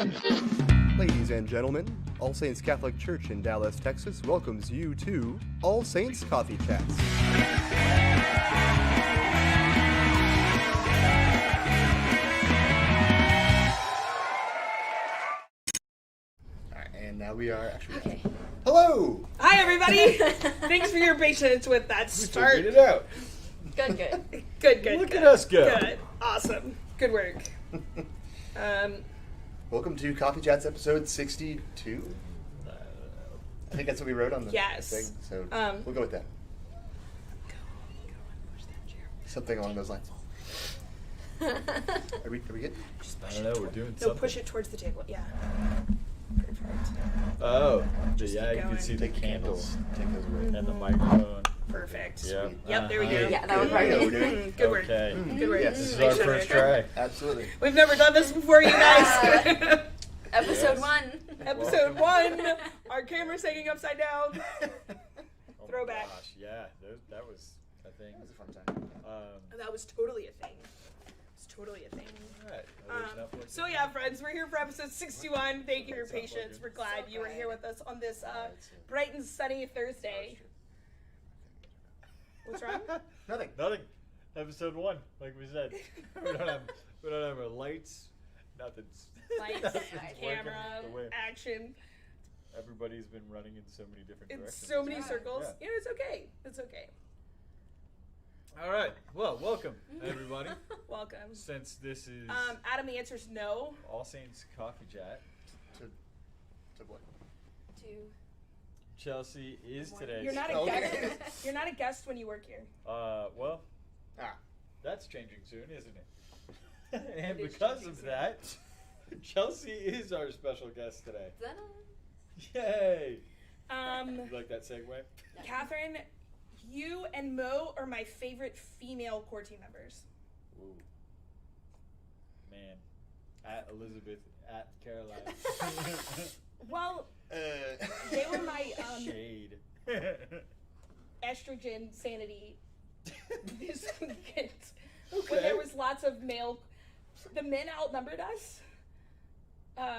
Ladies and gentlemen, All Saints Catholic Church in Dallas, Texas welcomes you to All Saints Coffee Chats. Alright, and now we are actually... Okay. Hello! Hi, everybody! Thanks for your patience with that start. We figured it out. Good. Look at us go. Good. Awesome. Good work. Welcome to Coffee Chats episode 62. I think that's what we wrote on the Yes. thing, so we'll go with that. Something along those lines. Are we good? I don't know, we're doing No, something. push it towards the table. Yeah. Perfect. Oh, Just yeah, keep you can going. see the Take the candles Take those away. and the microphone. Perfect. Yeah. Yep, there we go. Yeah, that was Good. right. We're doing. Good work. Okay. Good work. Yes. This is Make our sure first they're- try. Absolutely. We've never done this before, you guys. Episode Yes. 1. Episode 1. Our camera's hanging upside down. Oh Throwback. My gosh, yeah, that was a thing. That was a fun time. That was totally a thing. It's totally a thing. Alright, there's Netflix. So yeah, friends, we're here for episode 61. Thank you for your That sounds like patience. it. We're glad So you were good. here with us on this bright and sunny Thursday. What's wrong? Nothing. Nothing. Episode 1, like we said. we don't have our lights. Nothing's. Lights, Working camera, the way action. Everybody's been running in so many different In directions. so many Yeah. circles. Yeah. You know, it's okay. It's okay. All right. Well, welcome everybody. Welcome. Since this is Adam answers no. All Saints Coffee Chat, To what? Chelsea is today's. You're not a Okay. guest. You're not a guest when you work here. Well, Ah. that's changing soon, isn't it? And It is because changing of soon. that, Chelsea is our special guest today. Ta-da. Yay! Um, You like that segue? Catherine, you and Mo are my favorite female core team members. Ooh. Man. At Elizabeth, at Caroline. Well, they were my Shade. estrogen sanity this weekend. Okay. When there was lots of male, the men outnumbered us.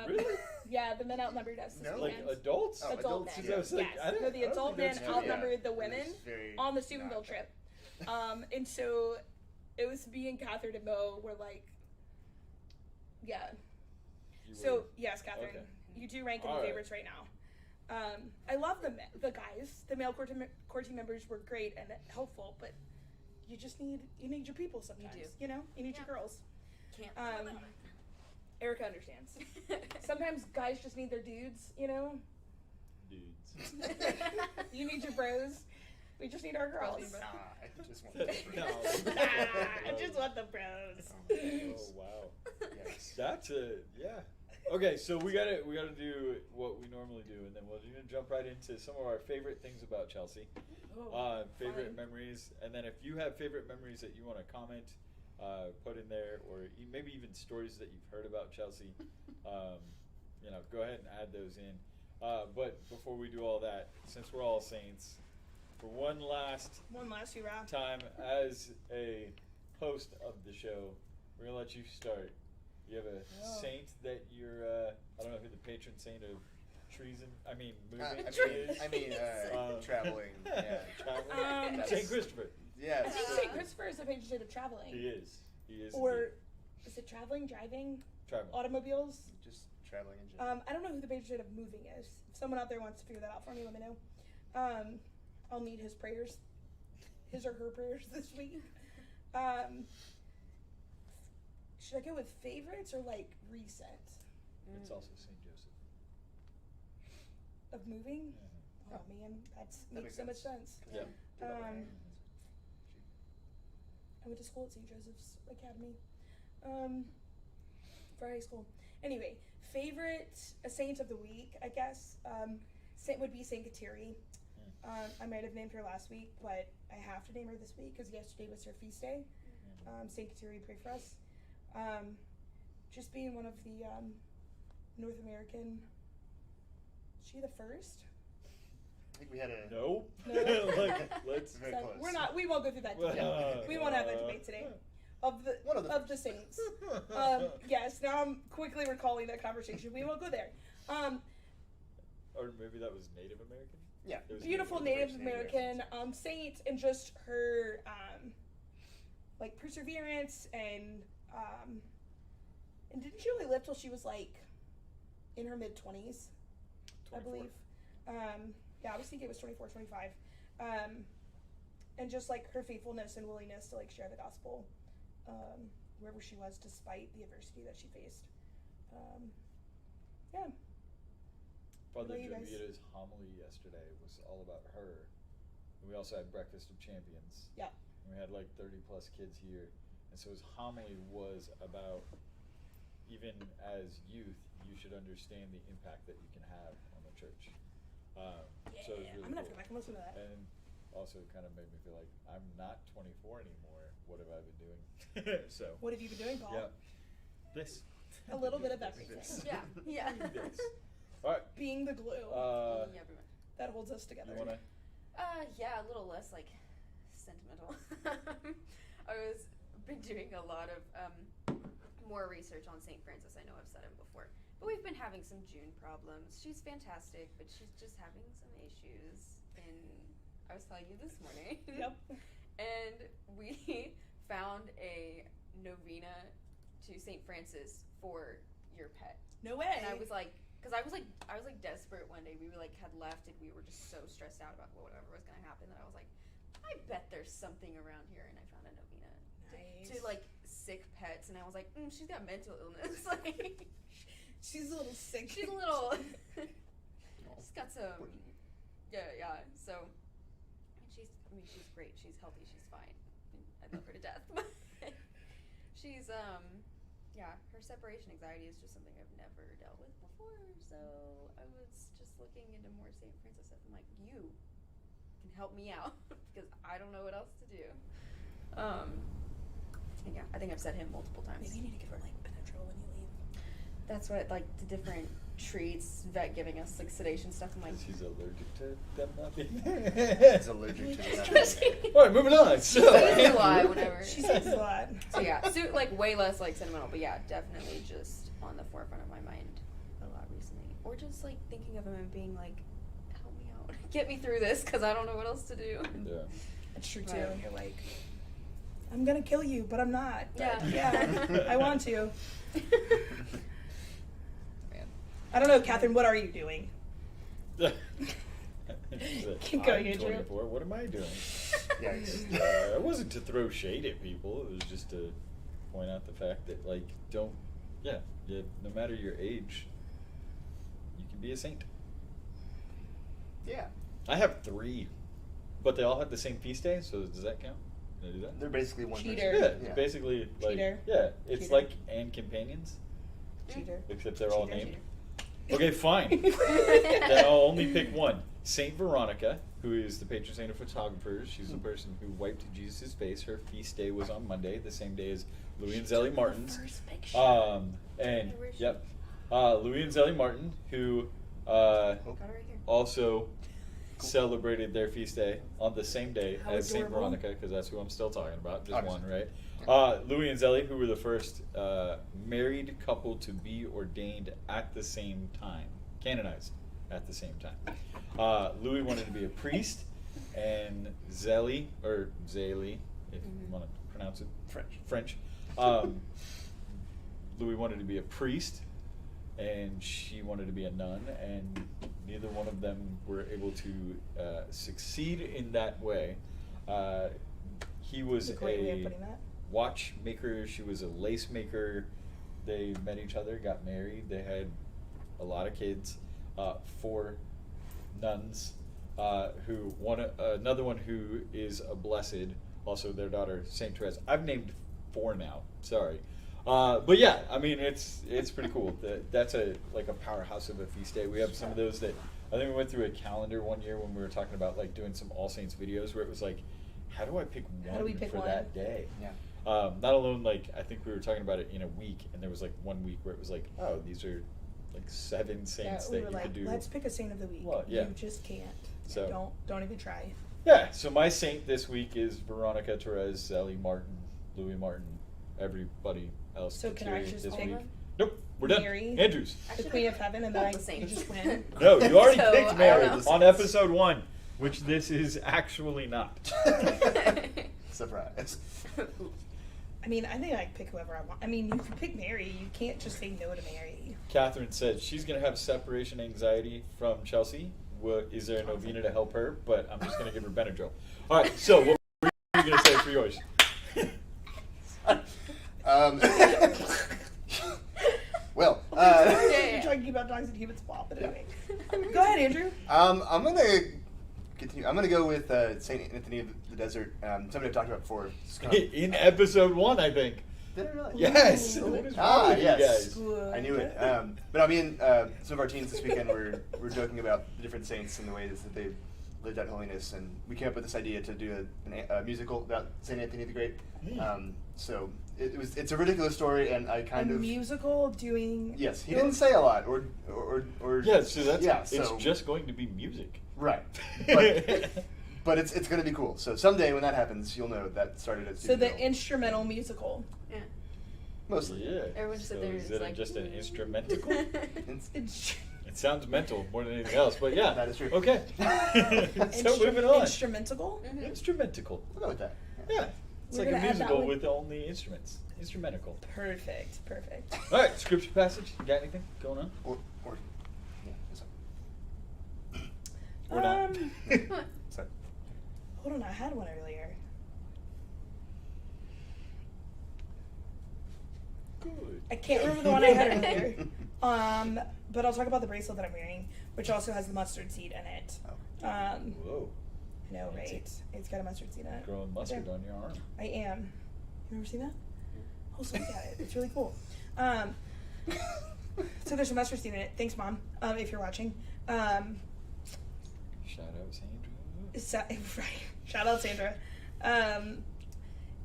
Really? Yeah, the men outnumbered us this No. Like weekend. adults? Oh, adult adults, men. Because I was like, Yes. I don't- No, the I don't adult think men that's true. outnumbered the It women was very on the not Steubenville that. trip. And so it was me and Catherine and Mo were like, yeah. You So were- yes, Catherine, Okay. you do rank in All the right. favorites right now. I love the guys. The male core team members were great and helpful, but you just need your people sometimes. do. You know, you need your Yeah. girls. Can't. Erika understands. Sometimes guys just need their dudes. You know, Dudes. you need your bros. We just need our girls. Bros. I just want to No. I just want the bros. Oh wow. Yes. That's it. Yeah. Okay, so we gotta do what we normally do, and then we're gonna jump right into some of our favorite things about Chelsea, favorite fun. memories, and then if you have favorite memories that you want to comment, put in there, or maybe even stories that you've heard about Chelsea, go ahead and add those in. But before we do all that, since we're all saints, for one last hurrah. time as a host of the show, we're gonna let you start. You have a saint that you're I don't know who the patron saint of moving is. Traveling. Yeah. Traveling. Saint Christopher. I Yes. think St. Christopher is a patron saint of traveling. He is. Or indeed. is it traveling, driving, Traveling. automobiles? Just traveling in general. I don't know who the patron saint of moving is. If someone out there wants to figure that out for me, let me know. I'll need his prayers, his or her prayers this week. Should I go with favorites or like recent It's also Saint Joseph. of moving? Yeah. Oh man, that That makes so much sense. Yeah. I went to school at St. Joseph's Academy for high school. Anyway, favorite saint of the week, I guess, saint would be Saint Kateri. I might have named her last week, but I have to name her this week because yesterday was her feast day. Saint Kateri, pray for us. Just being one of the North American. Is she the first? I think we had a. No. No. Like, let's. Very So close. we won't go through that debate. We won't have that debate today. One of the saints. Yes, now I'm quickly recalling that conversation. We won't go there. Or maybe that was Native American? Yeah. It was Beautiful the Native first American saint, and just her like perseverance and didn't she only live till she was like in her mid-20s, I 24. believe. Yeah, I was thinking it was 24, 25. And just like her faithfulness and willingness to like share the gospel wherever she was, despite the adversity that she faced. Yeah. Father What about you guys? Jovita's homily yesterday was all about her. And we also had Breakfast of Champions. Yeah. And we had like 30 plus kids here. And so his homily was about, even as youth, you should understand the impact that you can have on the church. So it was really I'm gonna have to cool. go back and listen to that. And also kind of made me feel like I'm not 24 anymore. What have I been doing? So. What have you been doing, Paul? Yeah. This. A little bit of everything. Yeah. Yeah. This. All right. Being the glue Yeah, pretty much. that holds us together. You wanna? Yeah, a little less like sentimental. I was been doing a lot of more research on St. Francis. I know I've said it before, but we've been having some June problems. She's fantastic, but she's just having some issues. And I was telling you this morning. Yep. And we found a novena to St. Francis for your pet. No way. And I was like, because I was like desperate one day. We were like had left, and we were just so stressed out about whatever was gonna happen that I was like, I bet there's something around here. And I found a novena to like sick pets, and I was like, she's got mental illness. Like, she's a little sick. she's a little. She's got some. Yeah. So, she's great. She's healthy. She's fine. I love her to death. But she's yeah, her separation anxiety is just something I've never dealt with before. So I was just looking into more St. Francis stuff. I'm like, you can help me out because I don't know what else to do. And yeah, I think I've said him multiple times. Maybe you need to give her like Benadryl when you leave. That's what like the different treats, vet giving us like sedation stuff. I'm like, He's allergic to them not being He's allergic to that. All right, moving on. So. a lot whenever. She says a lot. So yeah, so like way less like sentimental, but yeah, definitely just on the forefront of my mind a lot recently. Or just like thinking of him and being like, help me out, get me through this because I don't know what else to do. Yeah. It's true too. Right. And you're like, I'm gonna kill you, but I'm not. But Yeah. yeah, I want to. Man. I don't know, Catherine. What are you doing? Keep going, I'm Andrew. 24. What am I doing? Yikes. It wasn't to throw shade at people. It was just to point out the fact that, like, no matter your age, you can be a saint. Yeah. I have 3, but they all have the same feast day. So does that count? Can I do that? They're basically one Cheater. person. Yeah, it's basically like Cheater. it's Cheater. like and companions, Cheater. except they're all Cheater. named. Okay, fine. Then I'll only pick one. Saint Veronica, who is the patron saint of photographers. She's the person who wiped Jesus' face. Her feast day was on Monday, the same day as Louis and Zelly Martin's. And yep, Louis and Zelly Martin, who Got it right here. also celebrated their feast day on the same day How as Saint adorable. Veronica, because that's who I'm still talking about. Just Obviously. one, right? Louis and Zelly, who were the first married couple to be ordained at the same time, canonized at the same time. Louis wanted to be a priest, and Zelly, or Zélie, if you want to pronounce it French. Louis wanted to be a priest, and she wanted to be a nun, and neither one of them were able to succeed in that way. He was That's a great way of putting that. watchmaker, she was a lace maker. They met each other, got married, they had a lot of kids, 4 nuns, another one who is a blessed, also their daughter, Saint Therese. I've named 4 now, sorry. But yeah, I mean, it's pretty cool. That's a powerhouse of a feast day. We have some of those that, I think we went through a calendar one year when we were talking about like doing some All Saints videos where it was like, how do I pick How do we pick for one? that day? Yeah. Not alone, like, I think we were talking about it in a week, and there was like 1 week where it was like, oh, these are like 7 saints we that were you like, could do. let's pick a saint of the week. Well, yeah. You just can't. So- Don't even try. Yeah, so my saint this week is Veronica, Therese, Zelly Martin, Louis Martin, everybody else. So can I Kateri just this pick week. one? Nope, we're done. Mary? Andrews. The Queen of Heaven, and then I The same. just win. No, you already So, picked I Mary don't know. on episode 1, which this is actually not. Surprise. I mean, I think I can pick whoever I want. I mean, you can pick Mary. You can't just say no to Mary. Catherine said she's going to have separation anxiety from Chelsea. Is there a novena to help her? But I'm just going to give her Benadryl. All right, so what were you going to say for yours? Well, You're talking about dogs and humans swap, but anyway. Go ahead, Andrew. I'm gonna continue. I'm gonna go with Saint Anthony of the Desert. Somebody I've talked about before. It's kind of- In episode 1, I think. Did I really? Yes. Ooh. What is wrong with yes. you guys? I knew it. But I mean, some of our teens this weekend were joking about the different saints and the ways that they've lived out holiness, and we came up with this idea to do a musical about Saint Anthony the Great. So it's a ridiculous story, and I kind a of musical doing. yes, he didn't say a lot, or Yeah, so that's yeah, it's so- just going to be music. right, but it's going to be cool. So someday when that happens, you'll know that started at So Studio the Girl. instrumental musical. Yeah. Mostly. Yeah. Everyone just so sit there and is just it like, just an "Hmm." instrumental? It's It sounds mental more than anything else, but yeah. That is true. Okay. So moving on. Instrumental. Mhm. Instrumentical. We'll go with that. Yeah. It's We're like a gonna add that musical one. with only instruments. Instrumentical. Perfect. All right, scripture passage. You got anything going on? Or yeah. That's Or not? Sorry. Hold on, I had one earlier. Good. I can't remember the one I had earlier. But I'll talk about the bracelet that I'm wearing, which also has the mustard seed in it. Oh. Whoa. I know, Fancy. right? It's got a mustard seed in it. Growing mustard Yeah. on your arm. I am. You ever seen that? Oh, so look at it. It's really cool. So there's some mustard seed in it. Thanks, Mom, if you're watching. Shout out Sandra. Right. Shout out Sandra.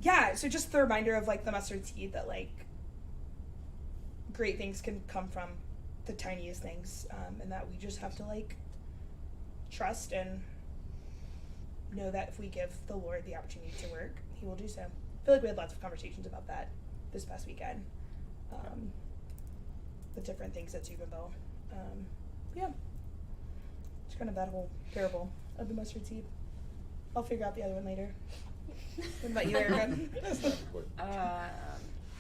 Yeah, so just the reminder of like the mustard seed that like great things can come from the tiniest things, and that we just have to like trust and know that if we give the Lord the opportunity to work, He will do so. I feel like we had lots of conversations about that this past weekend, with different things at Steubenville. Yeah, it's kind of that whole parable of the mustard seed. I'll figure out the other one later. What about you, Erika? That's not important.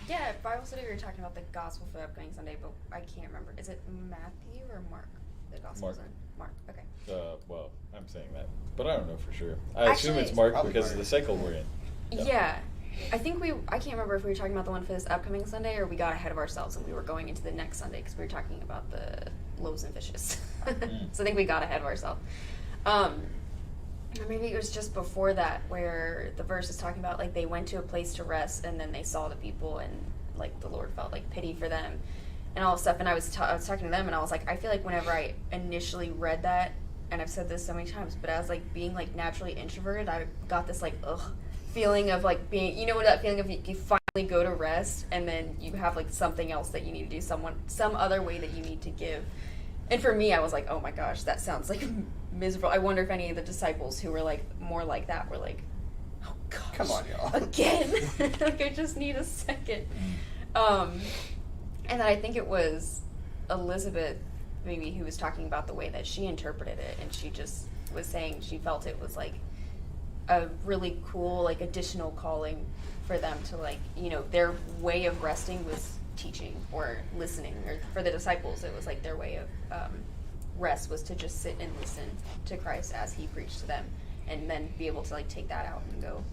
Yeah, Bible study, we were talking about the gospel for the upcoming Sunday, but I can't remember. Is it Matthew or Mark? The gospel's Mark. in Mark. Okay. Well, I'm saying that, but I don't know for sure. I assume Actually, it's Mark Probably because of Mark. the cycle we're in. Yeah. I think I can't remember if we were talking about the one for this upcoming Sunday or we got ahead of ourselves and we were going into the next Sunday because we were talking about the loaves and fishes. So I think we got ahead of ourselves. Or maybe it was just before that where the verse is talking about like they went to a place to rest and then they saw the people and like the Lord felt like pity for them and all stuff. And I was talking to them and I was like, I feel like whenever I initially read that, and I've said this so many times, but as like being like naturally introverted, I got this like feeling of like being, you know, that feeling of you finally go to rest and then you have like something else that you need to do, some other way that you need to give. And for me, I was like, oh my gosh, that sounds like miserable. I wonder if any of the disciples who were like more like that were like, oh gosh, Come on, y'all. again. Like I just need a second. And then I think it was Elizabeth maybe who was talking about the way that she interpreted it, and she just was saying she felt it was like a really cool like additional calling for them to like, you know, their way of resting was teaching or listening, or for the disciples it was like their way of rest was to just sit and listen to Christ as he preached to them, and then be able to like take that out and go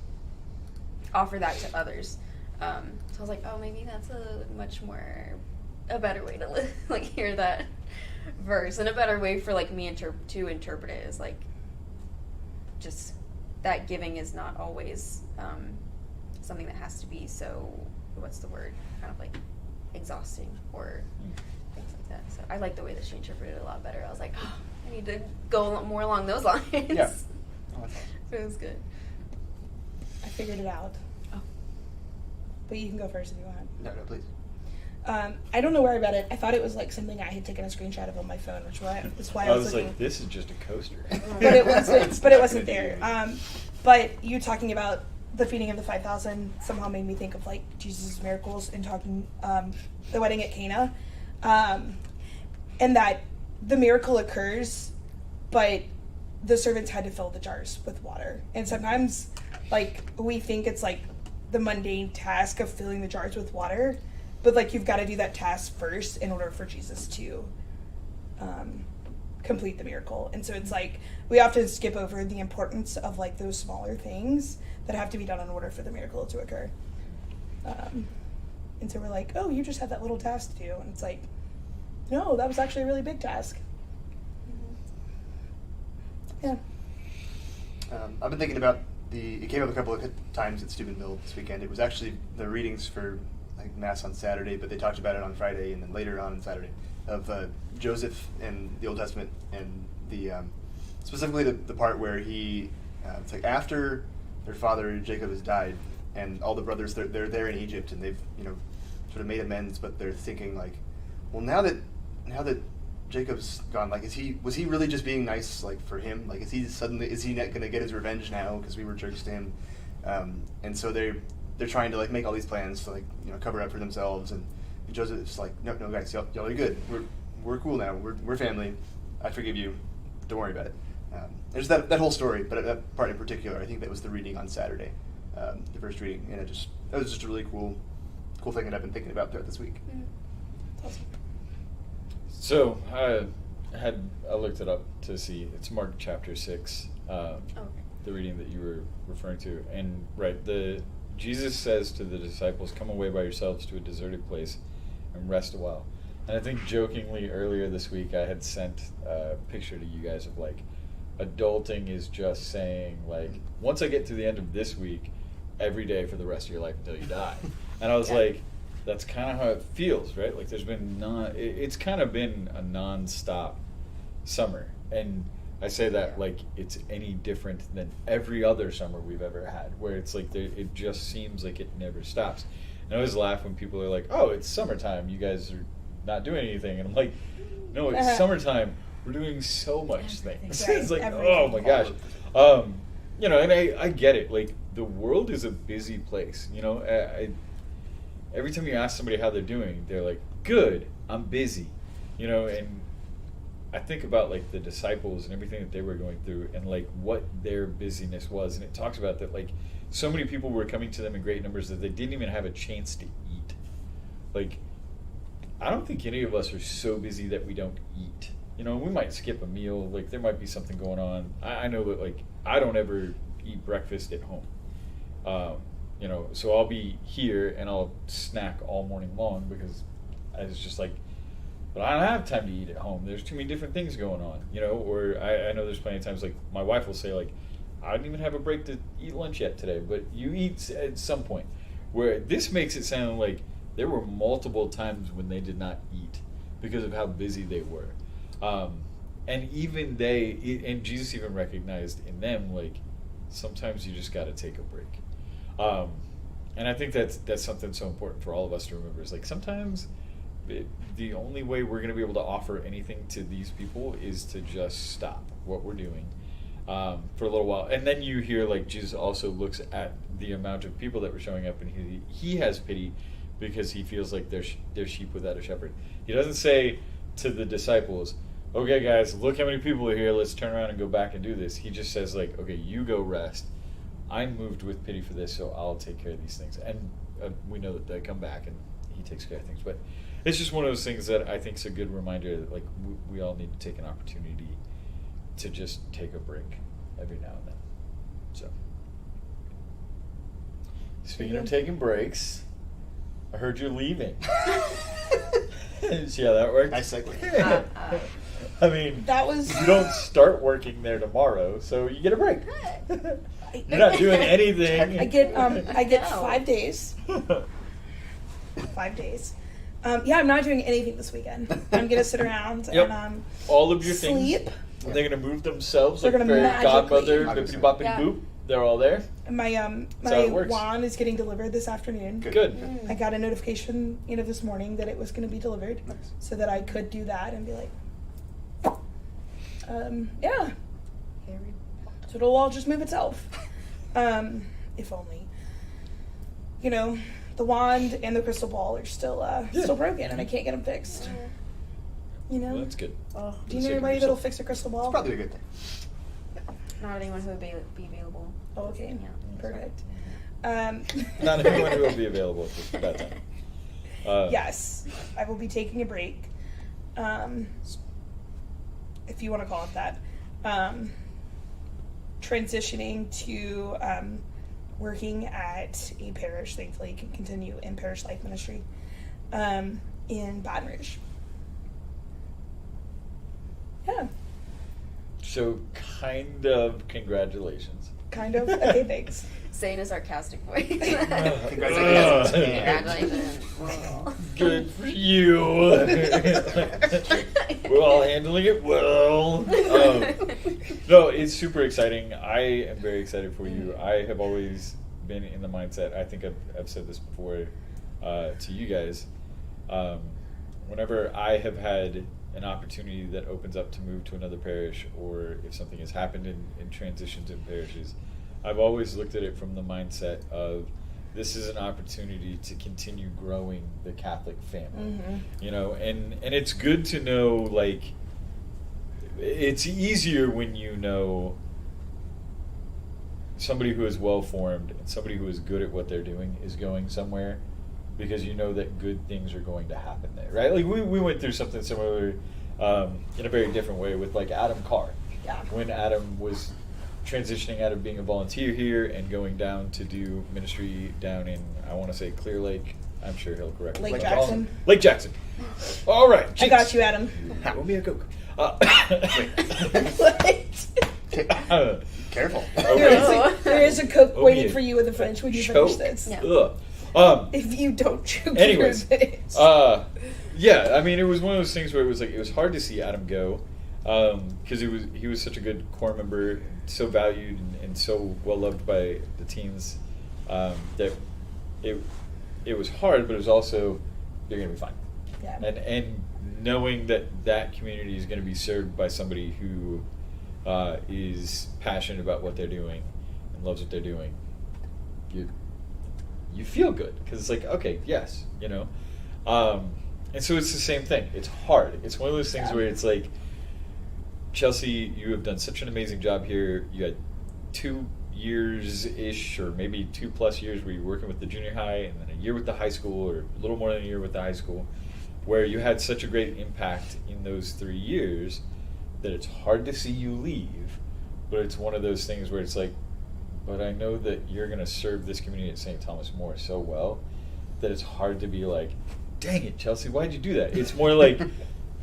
offer that to others. So I was like, oh, maybe that's a better way to like hear that verse, and a better way for like me to interpret it is like just that giving is not always something that has to be so, what's the word, kind of like exhausting or things like that. So I like the way that she interpreted it a lot better. I was like, oh, I need to go more along those lines. Yeah. Oh, that's awesome. So it was good. I figured it out. Oh. But you can go first if you want. No, please. I don't know where I read it. I thought it was like something I had taken a screenshot of on my phone, which is why I I was was looking. like, this is just a coaster. But it wasn't. But it wasn't there. But you talking about the feeding of the 5,000 somehow made me think of like Jesus' miracles and talking the wedding at Cana, and that the miracle occurs, but the servants had to fill the jars with water. And sometimes, like, we think it's like the mundane task of filling the jars with water, but like you've got to do that task first in order for Jesus to complete the miracle. And so it's like we often skip over the importance of like those smaller things that have to be done in order for the miracle to occur. And so we're like, oh, you just had that little task to do, and it's like, no, that was actually a really big task. Yeah. I've been thinking about it came up a couple of times at Steubenville this weekend. It was actually the readings for like Mass on Saturday, but they talked about it on Friday and then later on Saturday of Joseph in the Old Testament, and the specifically the part where he it's like after their father Jacob has died and all the brothers they're there in Egypt and they've sort of made amends, but they're thinking like, well, now that Jacob's gone, like was he really just being nice like for him? Like is he not gonna get his revenge now because we were jerks to him? And so they're trying to like make all these plans to like cover up for themselves, and Joseph's like, no guys, y'all are good. We're cool now. We're family. I forgive you. Don't worry about it. There's that whole story, but that part in particular, I think that was the reading on Saturday, the first reading, and that was just a really cool thing that I've been thinking about throughout this week. Awesome. So I looked it up to see. It's Mark chapter 6, the reading that you were referring to, and Jesus says to the disciples, "Come away by yourselves to a deserted place and rest a while." And I think jokingly earlier this week I had sent a picture to you guys of like, adulting is just saying like, once I get to the end of this week, every day for the rest of your life until you die. And I was like, that's kind of how it feels, right? Like there's been it's kind of been a non-stop summer. And I say that like it's any different than every other summer we've ever had, where it's like it just seems like it never stops. And I always laugh when people are like, oh, it's summertime, you guys are not doing anything. And I'm like, no, it's summertime. We're doing so much things. Right. It's like, Everything. oh my gosh. And I get it. Like the world is a busy place. Every time you ask somebody how they're doing, they're like, good, I'm busy. And I think about like the disciples and everything that they were going through and like what their busyness was. And it talks about that like so many people were coming to them in great numbers that they didn't even have a chance to eat. Like, I don't think any of us are so busy that we don't eat. We might skip a meal. Like there might be something going on. I know that like I don't ever eat breakfast at home. So I'll be here and I'll snack all morning long because I was just like, but I don't have time to eat at home. There's too many different things going on, or I know there's plenty of times like my wife will say like, I didn't even have a break to eat lunch yet today, but you eat at some point, where this makes it sound like there were multiple times when they did not eat because of how busy they were. And even and Jesus even recognized in them, like, sometimes you just got to take a break. And I think that's something so important for all of us to remember is like sometimes the only way we're going to be able to offer anything to these people is to just stop what we're doing for a little while. And then you hear like Jesus also looks at the amount of people that were showing up, and he has pity because he feels like they're sheep without a shepherd. He doesn't say to the disciples, okay guys, look how many people are here, let's turn around and go back and do this. He just says like, okay, you go rest. I'm moved with pity for this, so I'll take care of these things. And we know that they come back and he takes care of things. But it's just one of those things that I think is a good reminder that like we all need to take an opportunity to just take a break every now and then. So speaking of taking breaks, I heard you're leaving. See how that works? Nice segue. I mean, you don't start working there tomorrow, so you get a break. You're not doing anything. I get No. 5 days. 5 days. I'm not doing anything this weekend. I'm gonna sit around and all of your sleep. things. They're gonna move themselves. They're like gonna fairy magically- godmother, Obviously. bippity boppity Yeah. boop. They're all there. My how it works. wand is getting delivered this afternoon. Good. I got a notification, this morning that it was going to be delivered, Nice. so that I could do that and be like, yeah. So it'll all just move itself. if only. You know, the wand and the crystal ball are still still broken, and I can't get them fixed. You know? Well, that's good. Oh, Do you know anybody that'll fix a crystal ball? It's probably a good thing. not anyone who would be available. Oh, okay. Yeah. Perfect. Not everyone will be available at that time. Yes, I will be taking a break. If you want to call it that. Transitioning to working at a parish. Thankfully, can continue in parish life ministry in Baton Rouge. Yeah. So, kind of congratulations. Kind of. Okay, thanks. Say in a sarcastic voice. Congratulations. Congratulations. Well. Good for you. We're all handling it well. No, it's super exciting. I am very excited for you. I have always been in the mindset, I think I've said this before to you guys, whenever I have had an opportunity that opens up to move to another parish, or if something has happened in transitions in parishes, I've always looked at it from the mindset of, this is an opportunity to continue growing the Catholic family, you know, and it's good to know, like, it's easier when you know somebody who is well-formed and somebody who is good at what they're doing is going somewhere, because you know that good things are going to happen there, right? Like, we went through something similar in a very different way with, like, Adam Carr. Yeah. When Adam was transitioning out of being a volunteer here and going down to do ministry down in, I want to say, Clear Lake. I'm sure he'll correct me. Lake Jackson. Lake Jackson. All right. I got you, Adam. Owe me a Coke. Careful. There is a Coke Oh, waiting yeah. for you in the fridge when you Choke. finish this. Yeah. Ugh. If you don't choke Anyways, through this. yeah, I mean, it was one of those things where it was like, it was hard to see Adam go, because he was such a good core member, so valued and so well loved by the teens, that it was hard, but it was also, you're gonna be fine. Yeah. And knowing that community is gonna be served by somebody who is passionate about what they're doing and loves what they're doing, you feel good, because it's like, okay, yes, you know. And so it's the same thing. It's hard. It's one of those things where it's like, Chelsea, you have done such an amazing job here. You had 2 years-ish, or maybe 2+ years where you were working with the junior high, and then a year with the high school, or a little more than a year with the high school, where you had such a great impact in those 3 years that it's hard to see you leave. But it's one of those things where it's like, but I know that you're going to serve this community at St. Thomas More so well that it's hard to be like, dang it, Chelsea, why'd you do that? It's more like,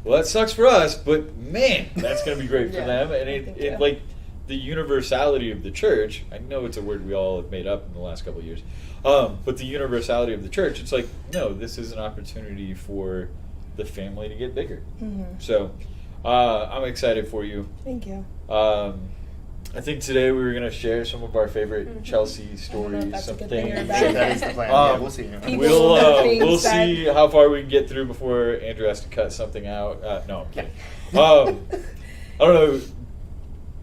well, that sucks for us, but man, that's going to be great for them. And it like, the universality of the church, I know it's a word we all have made up in the last couple of years, but the universality of the church, it's like, no, this is an opportunity for the family to get bigger. So I'm excited for you. Thank you. I think today we were going to share some of our favorite Chelsea stories, that's a some good thing or things. bad. That is the plan. Yeah, we'll see. People have things We'll that- see how far we can get through before Andrew has to cut something out. No, I'm kidding. I don't know.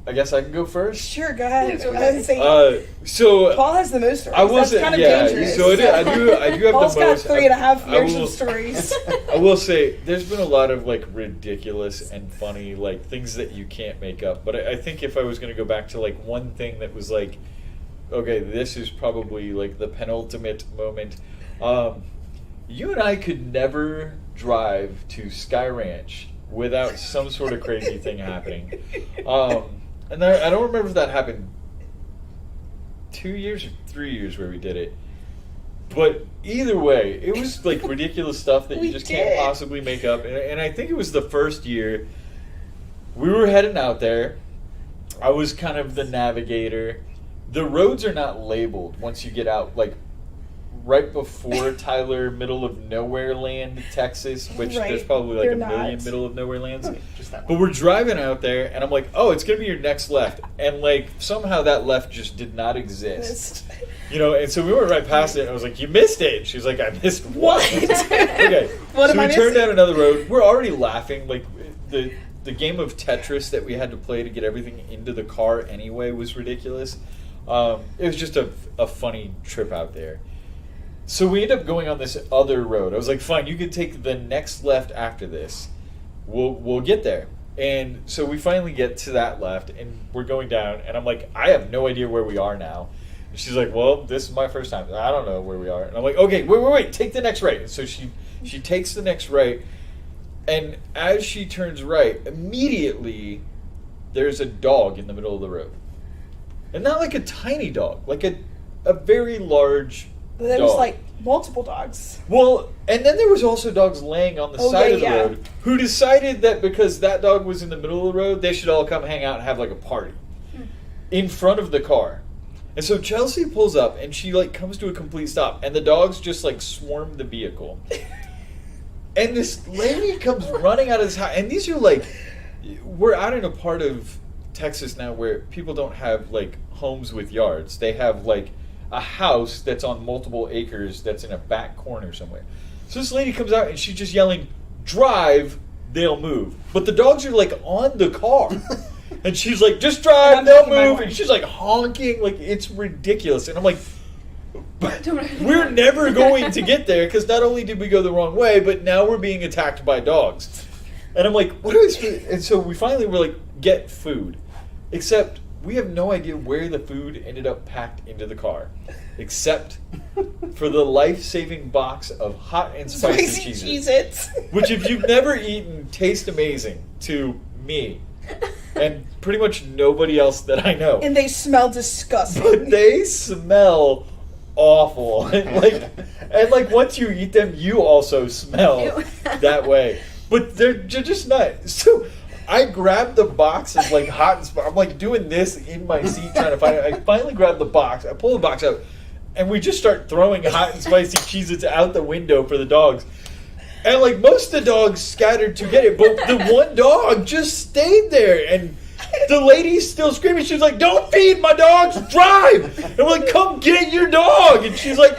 I guess I can go first. Sure, go ahead. Yes, I go was ahead. gonna say, So Paul has the most stories. I will That's say, kind of yeah. dangerous. So I do have Paul's the got most. 3.5 years will- of stories. I will say there's been a lot of like ridiculous and funny like things that you can't make up. But I think if I was going to go back to like one thing that was like, okay, this is probably like the penultimate moment. You and I could never drive to Sky Ranch without some sort of crazy thing happening. And I don't remember if that happened 2 years or 3 years where we did it. But either way, it was like ridiculous stuff that We you just did. can't possibly make up. And I think it was the first year we were heading out there. I was kind of the navigator. The roads are not labeled once you get out, like right before Tyler, middle of nowhere land, Texas, which Right. there's probably like They're a million not. middle of nowhere lands. Just that But one. we're driving out there, and I'm like, oh, it's going to be your next left. And, like, somehow that left just did not exist. You know, and so we went right past it, and I was like, you missed it. She was like, I missed what? Okay. What so am we I turned missing? down another road. We're already laughing. Like, the game of Tetris that we had to play to get everything into the car anyway was ridiculous. It was just a funny trip out there. So we end up going on this other road. I was like, fine, you can take the next left after this. We'll get there. And so we finally get to that left, and we're going down, and I'm like, I have no idea where we are now. And she's like, well, this is my first time. I don't know where we are. And I'm like, okay, wait, take the next right. And so she takes the next right, and as she turns right, immediately there's a dog in the middle of the road. And not like a tiny dog, like a very large There dog. was like multiple dogs. Well, and then there was also dogs laying on the side of the road who decided that because that dog was in the middle of the road, they should all come hang out and have like a party in front of the car. And so Chelsea pulls up and she like comes to a complete stop, and the dogs just like swarm the vehicle. And this lady comes running out of this house, and these are like, we're out in a part of Texas now where people don't have like homes with yards. They have like a house that's on multiple acres that's in a back corner somewhere. So this lady comes out and she's just yelling, drive, they'll move. But the dogs are like on the car. And she's like, just drive, they'll move. And she's like honking, like it's ridiculous. And I'm like, we're never going to get there because not only did we go the wrong way, but now we're being attacked by dogs. And I'm like, what are we? And so we finally were like, get food. Except we have no idea where the food ended up packed into the car, except for the life-saving box of hot and spicy Cheez-Its, which if you've never eaten, taste amazing to me and pretty much nobody else that I know. And they smell disgusting. But they smell awful. And like once you eat them, you also smell that way. But they're just not. So I grabbed the box of like hot and spicy. I'm like doing this in my seat trying to find it. I finally grab the box. I pull the box out, and we just start throwing hot and spicy Cheez-Its out the window for the dogs. And like most of the dogs scattered to get it, but the one dog just stayed there. And the lady's still screaming. She's like, "Don't feed my dogs, drive!" And we're like, "Come get your dog!" And she's like,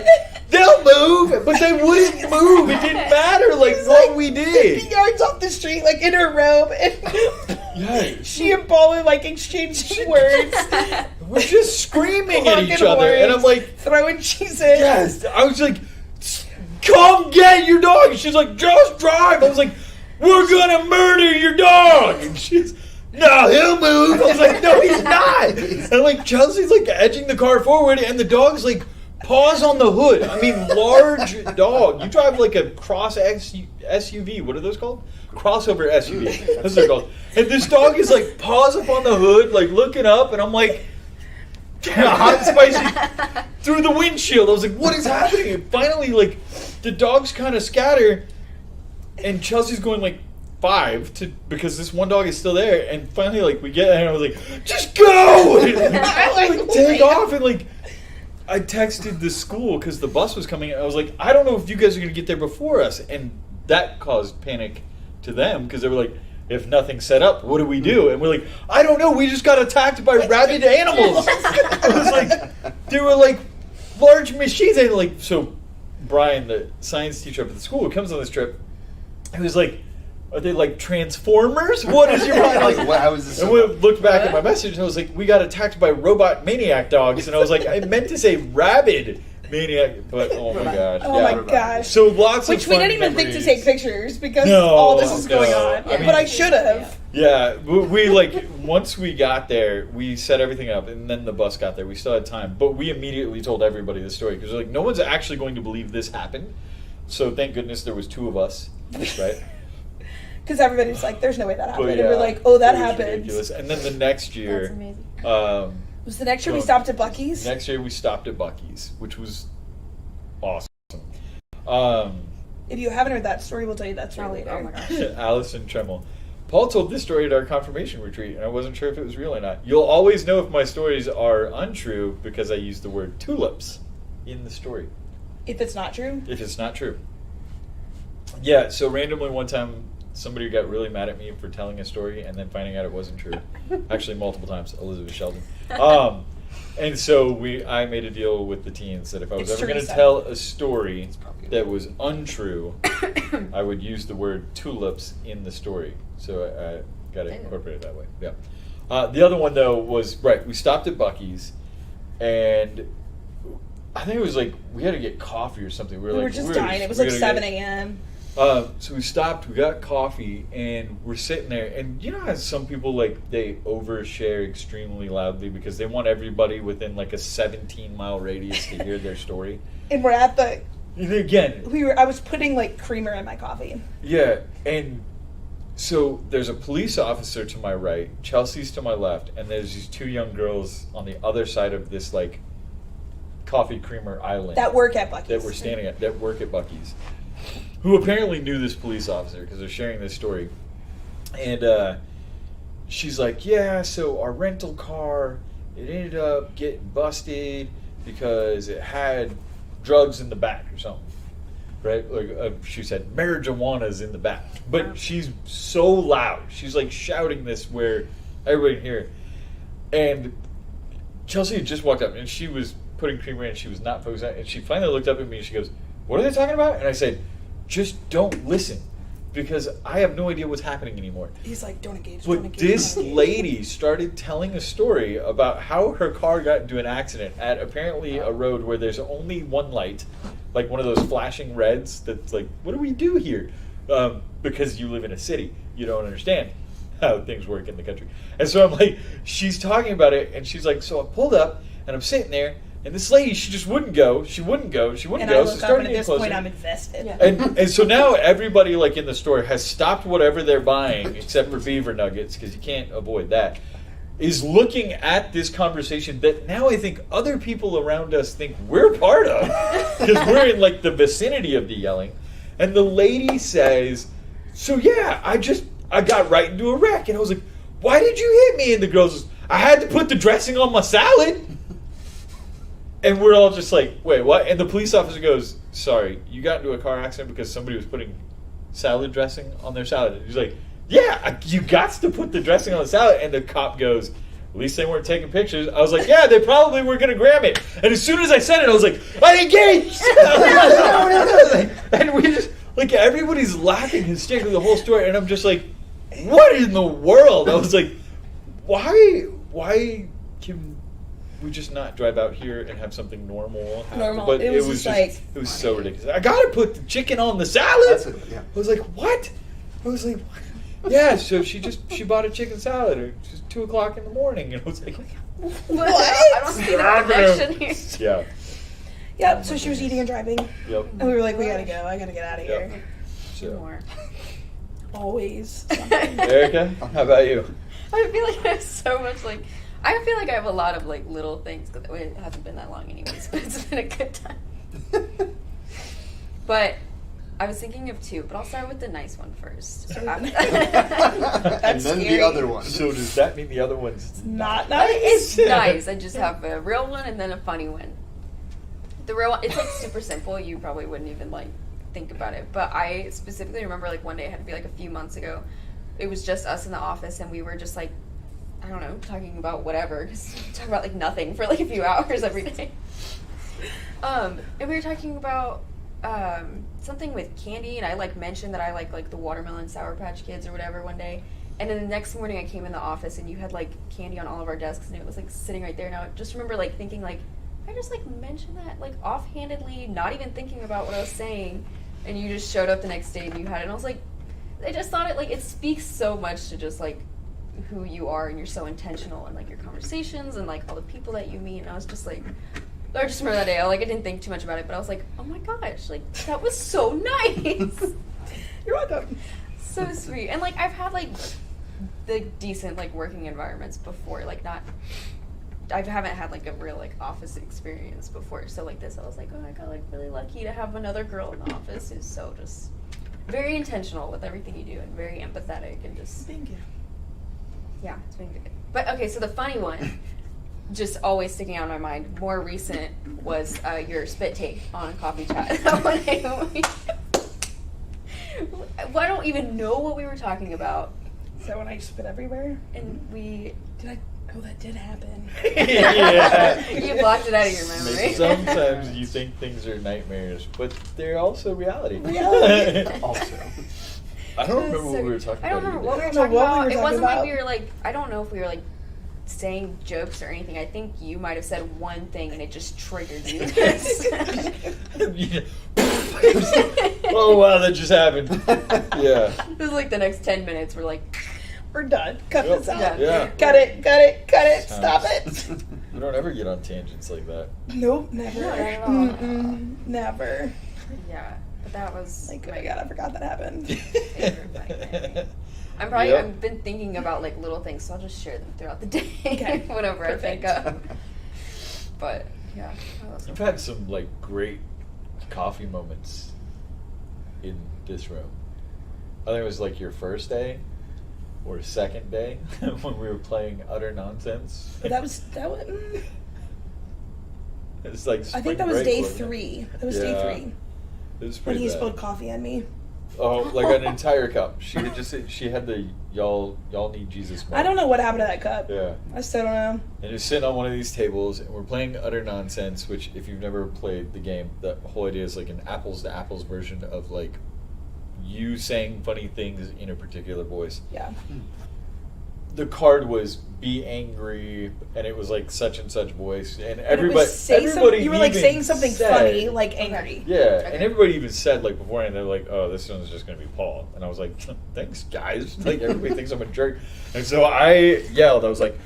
"They'll move," but they wouldn't move. It didn't matter, like what we did. 50 yards off the street, like in her robe, and she and Paul are like exchanging words. We're just screaming at each other, and I'm like throwing cheese in. Yes, I was like, "Come get your dog!" And she's like, "Just drive." I was like, "We're gonna murder your dog!" And she's, "No, he'll move." I was like, "No, he's not." And like Chelsea's like edging the car forward, and the dog's like paws on the hood. I mean, large dog. You drive like a cross SUV. What are those called? Crossover SUV. That's what they're called. And this dog is like paws up on the hood, like looking up, and I'm like, hot and spicy through the windshield. I was like, what is happening? And finally, like, the dogs kind of scatter, and Chelsea's going like 5 because this one dog is still there. And finally, like, we get there, and I was like, just go! And I like take off, and like, I texted the school because the bus was coming. I was like, I don't know if you guys are going to get there before us. And that caused panic to them because they were like, if nothing's set up, what do we do? And we're like, I don't know. We just got attacked by rabid animals. I was like, there were like large machines. And like, so Brian, the science teacher up at the school who comes on this trip, he was like, are they like Transformers? What is your mind? Like, how is this? And we looked back at my message and I was like, we got attacked by robot maniac dogs. And I was like, I meant to say rabid maniac, but oh my gosh. Oh my gosh. So lots Which of we fun didn't even think to memories. take pictures because all this is going on. I mean, but I should have. Yeah, we like, once we got there, we set everything up and then the bus got there. We still had time, but we immediately told everybody the story because like, no one's actually going to believe this happened. So thank goodness there was 2 of us, right? Because everybody's like, there's no way that happened. Yeah, and we're like, oh, that it was happened. ridiculous. And then the next year, That's amazing. Was the next year we stopped at Buc-ee's? Next year we stopped at Buc-ee's, which was awesome. If you haven't heard that story, we'll tell you that story later. Oh my gosh. Allison Tremmel. Paul told this story at our confirmation retreat, and I wasn't sure if it was real or not. You'll always know if my stories are untrue because I use the word tulips in the story. If it's not true? If it's not true. Yeah, so randomly one time somebody got really mad at me for telling a story and then finding out it wasn't true. Actually, multiple times, Elizabeth Sheldon. And so I made a deal with the teens that if I was ever going to tell a story that was untrue, I would use the word tulips in the story. So I got to incorporate it that way. Yeah. The other one, though, was, right, we stopped at Buc-ee's, and I think it was like we had to get coffee or something. We were just dying. It was like 7 a.m. So we stopped, we got coffee, and we're sitting there. And you know how some people, like, they overshare extremely loudly because they want everybody within, like, a 17-mile radius to hear their story? And we're at the... Again. I was putting, like, creamer in my coffee. Yeah, and so there's a police officer to my right, Chelsea's to my left, and there's these 2 young girls on the other side of this, like, coffee creamer island. That work at Buc-ee's. That we're standing at, that work at Buc-ee's. Who apparently knew this police officer because they're sharing this story. And she's like, yeah, so our rental car, it ended up getting busted because it had drugs in the back or something. Right? Like she said, marijuana's in the back. But she's so loud. She's like shouting this where everybody can hear it. And Chelsea had just walked up and she was putting creamer in and she was not focused on it. And she finally looked up at me and she goes, what are they talking about? And I said, just don't listen because I have no idea what's happening anymore. He's like, don't engage, but don't engage. This lady started telling a story about how her car got into an accident at apparently a road where there's only one light, like one of those flashing reds that's like, what do we do here? Because you live in a city. You don't understand how things work in the country. And so I'm like, she's talking about it and she's like, so I pulled up and I'm sitting there. And this lady, she just wouldn't go. She wouldn't go. She wouldn't go. And I look up, and at this point, I'm invested. Yeah. And so now everybody, like in the store, has stopped whatever they're buying, except for beaver nuggets, because you can't avoid that, is looking at this conversation that now I think other people around us think we're part of, because we're in like the vicinity of the yelling. And the lady says, so yeah, I got right into a wreck. And I was like, why did you hit me? And the girl says, I had to put the dressing on my salad. And we're all just like, wait, what? And the police officer goes, sorry, you got into a car accident because somebody was putting salad dressing on their salad. And he's like, yeah, you got to put the dressing on the salad. And the cop goes, at least they weren't taking pictures. I was like, yeah, they probably were going to grab it. And as soon as I said it, I was like, I engaged! And we just, like, everybody's laughing hysterically the whole story. And I'm just like, what in the world? I was like, why can we just not drive out here and have something normal happen? Normal. But It was just like, it was so ridiculous. I gotta put the chicken on the salad. Yeah. I was like, what? I was like, what? Yeah. So she bought a chicken salad. It was 2:00 in the morning, and I was like, What? I don't see the connection here. yeah. Yep, so she was eating and driving. Yep. And we were like, we gotta go. I gotta get out of here. So, More. Always. Erica, how about you? I feel like I have so much I feel like I have a lot of little things because it hasn't been that long anyways, but it's been a good time. But I was thinking of 2, but I'll start with the nice one first. And That's then scary. the other one. So does that mean the other one's Not nice. It's nice. I just have a real one and then a funny one. The real one, it's super simple. You probably wouldn't even think about it. But I specifically remember one day, it had to be a few months ago. It was just us in the office and we were just I don't know, talking about whatever. Cause we talk about nothing for a few hours every day. And we were talking about something with candy, and I mentioned that I like the watermelon Sour Patch Kids or whatever one day. And then the next morning I came in the office and you had candy on all of our desks and it was sitting right there. Now I just remember thinking I just mentioned that offhandedly, not even thinking about what I was saying, and you just showed up the next day and you had it. And I was like, I just thought it it speaks so much to just who you are, and you're so intentional in your conversations and all the people that you meet. And I was just I just remember that day. I didn't think too much about it, but I was like, oh my gosh, that was so nice. You're welcome. So sweet. And I've had the decent working environments before. I haven't had a real office experience before. So this, I was like, oh, I got really lucky to have another girl in the office who's so just very intentional with everything you do and very empathetic and just. Thank you. Yeah, it's been good. But okay, so the funny one, just always sticking out in my mind, more recent was your spit take on Coffee Chat. I don't even know what we were talking about. Is that when I spit everywhere? And we... Did I? Oh, that did happen. Yeah. You blocked it out of your memory. Sometimes you think things are nightmares, but they're also reality. Also. I don't remember what we were talking about. I don't remember what we were I don't talking know what about. we were It talking wasn't about. we were I don't know if we were saying jokes or anything. I think you might have said one thing and it just triggered you. Oh wow, that just happened. Yeah. It was like the next 10 minutes we're like, We're done. Cut Yep. this out. Yeah. Cut it. Stop it. We don't ever get on tangents like that. Nope, never. Not at all. Never. yeah. But that was Like, oh my god, I forgot that happened. favorite funny memory. I've been thinking about like little things, so I'll just share them throughout the day, Okay. whenever Perfect. I think of. But yeah, that was I've had some like great coffee moments in this room. I think it was like your first day or second day when we were playing Utter Nonsense. But that was It's like I think spring that was break, day wasn't it? 3. That was day Yeah. 3 It was when pretty he bad. spilled coffee on me. Oh, like an entire cup. She had she had the y'all need Jesus mug. I don't know what happened to that cup. Yeah. I still don't know. And you're sitting on one of these tables, and we're playing Utter Nonsense, which, if you've never played the game, the whole idea is like an apples to apples version of like you saying funny things in a particular voice. Yeah. The card was be angry, and it was like such and such voice, and And it everybody, was everybody you were like even saying something said- funny, like angry. Yeah, Okay. and everybody even said like beforehand, they're like, "Oh, this one's just gonna be Paul," and I was like, "Thanks, guys." Like everybody thinks I'm a jerk, and so I yelled. I was like,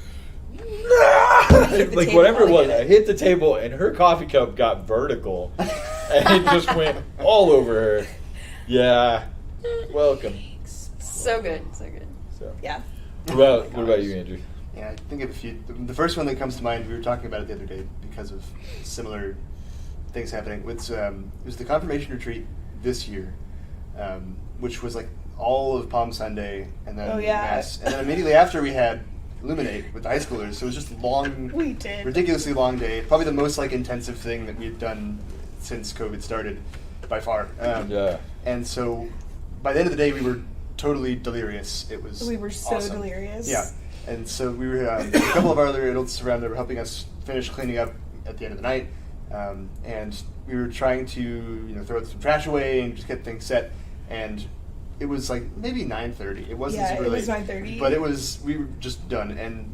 "Nah!" hit the like table whatever it was. again. I hit the table, and her coffee cup got vertical, and it just went all over her. Yeah, welcome. so good, so good. So, Yeah. what about you, Andrew? Yeah, I think of a few. The first one that comes to mind, we were talking about it the other day because of similar things happening. It was the confirmation retreat this year, which was like all of Palm Sunday, and then Oh, yeah. Mass, and then immediately after we had Illuminate with the high schoolers. So it was just a long, We did. ridiculously long day. Probably the most like intensive thing that we've done since COVID started, by far. Yeah. And so by the end of the day, we were totally delirious. It was We were so awesome. delirious. Yeah, and so we were a couple of our other adults around there were helping us finish cleaning up at the end of the night, and we were trying to throw some trash away and just get things set. And it was like maybe 9:30. It wasn't Yeah, super it late, was 9:30. but we were just done. And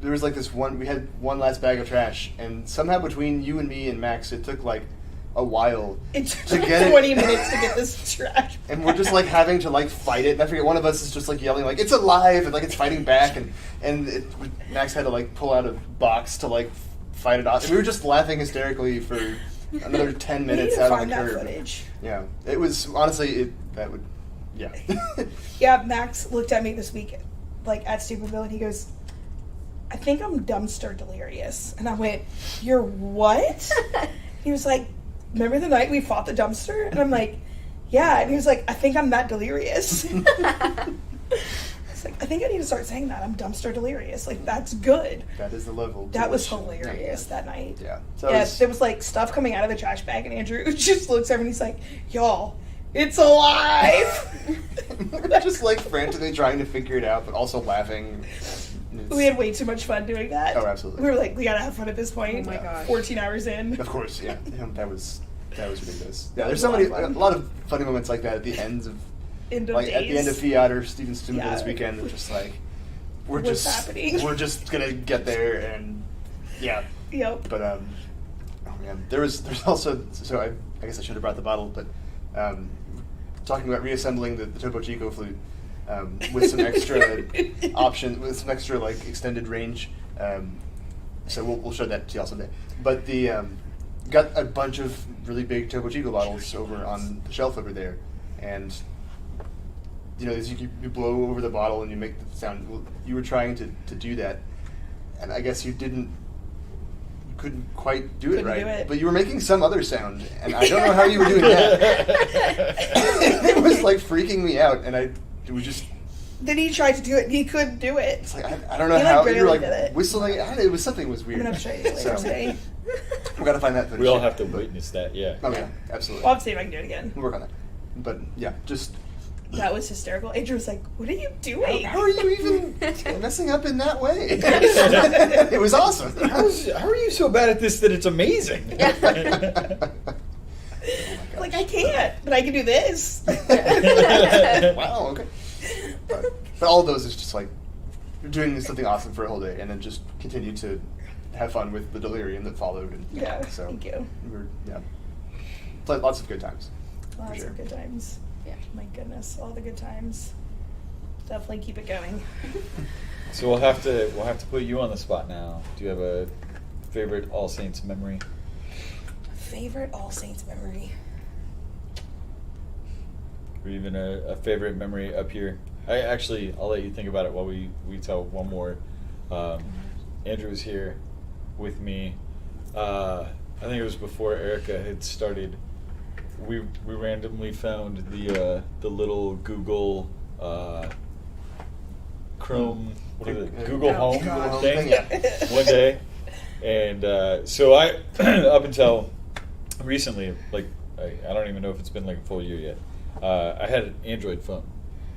there was like this one. We had one last bag of trash, and somehow between you and me and Max, it took like a while. It to took get it- 20 minutes to get this trash. And we're just like having to like fight it. And I forget, one of us is just like yelling like it's alive and like it's fighting back, and Max had to like pull out a box to like fight it off. And we were just laughing hysterically for another 10 We need minutes to out on find the that curb. footage. Yeah, it was honestly yeah. Yeah, Max looked at me this week, like at Stupidville, and he goes, "I think I'm dumpster delirious." And I went, "You're what?" He was like, "Remember the night we fought the dumpster?" And I'm like, "Yeah." And he was like, "I think I'm that delirious." It's like, I think I need to start saying that. I'm dumpster delirious. Like, that's good. That is the level. to That was which- hilarious that night. Yeah. So Yeah, it was- there was like stuff coming out of the trash bag, and Andrew just looks over and he's like, "Y'all, it's alive." we're just like frantically trying to figure it out, but also laughing. It's- We had way too much fun doing that. Oh, absolutely. We were like, we gotta have fun at this point. Oh my gosh. 14 hours in. Of course, yeah. That was ridiculous. Yeah, That there's was so a lot many of fun. a lot of funny moments like that at the ends of End of like days. at the end of Fiat or Steven's Stupidville Yeah. this weekend. It's just like we're What's just happening? we're just gonna get there and yeah. Yep. But oh man, there's also so I guess I should have brought the bottle, but talking about reassembling the Topo Chico flute with some extra option with some extra like extended range. So we'll show that to y'all someday. But the got a bunch of really big Topo Chico bottles over on the shelf over there, and you blow over the bottle and you make the sound. Well, you were trying to do that, and I guess you couldn't quite do it Couldn't right. do it. But you were making some other sound, and I don't know how you were doing that. It was like freaking me out, and it was just. Then he tried to do it and he couldn't do it. It's like I don't know He, like, how you were barely like did it. whistling. I don't know, it was something was I'm weird. gonna have to show you later So, today. we gotta find that footage. We all have to witness that. Yeah. Oh yeah, absolutely. I'll have to see if I can do it again. We'll work on that. But yeah, just That was hysterical. Andrew was like, "What are you doing?" how are you even messing up in that way? It was awesome. How are you so bad at this that it's amazing? Oh my Like, gosh. I can't, but I can do this. Wow. Okay. But all of those is just like doing something awesome for a whole day, and then just continue to have fun with the delirium that followed. And Yeah, so thank you. Lots of good times. Lots sure. of good times. Yeah. My goodness, all the good times. Definitely keep it going. So we'll have to put you on the spot now. Do you have a favorite All Saints memory? Favorite All Saints memory? Or even a favorite memory up here? I'll let you think about it while we tell one more. Andrew was here with me. I think it was before Erika had started. We randomly found the little Google Chrome, what is it? Google Home thing one day, and so I up until recently, like I don't even know if it's been like a full year yet. I had an Android phone,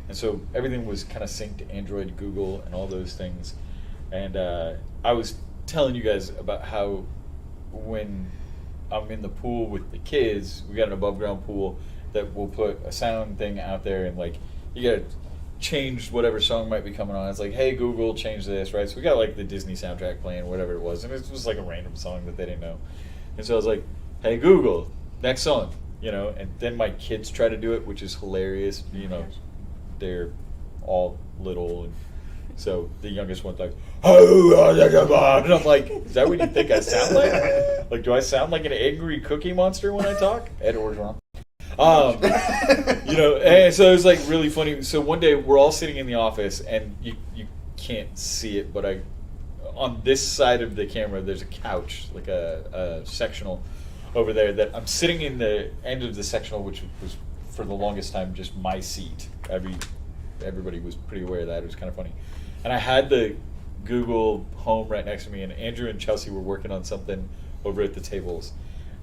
and so everything was kind of synced to Android, Google, and all those things. And I was telling you guys about how when I'm in the pool with the kids, we got an above ground pool that will put a sound thing out there, and like you gotta change whatever song might be coming on. It's like, hey Google, change this, right? So we got like the Disney soundtrack playing, whatever it was, and it was like a random song that they didn't know. And so I was like, hey Google, next song, you know. And then my kids try to do it, which is hilarious. You know, they're all little, and so the youngest one's like, and I'm like, is that what you think I sound like? Like, do I sound like an angry Cookie Monster when I talk? Ed Orgeron. You know, and so it was like really funny. So one day we're all sitting in the office, and you can't see it, but on this side of the camera there's a couch, like a sectional over there, that I'm sitting in the end of the sectional, which was for the longest time just my seat. Everybody was pretty aware of that. It was kind of funny. And I had the Google Home right next to me, and Andrew and Chelsea were working on something over at the tables.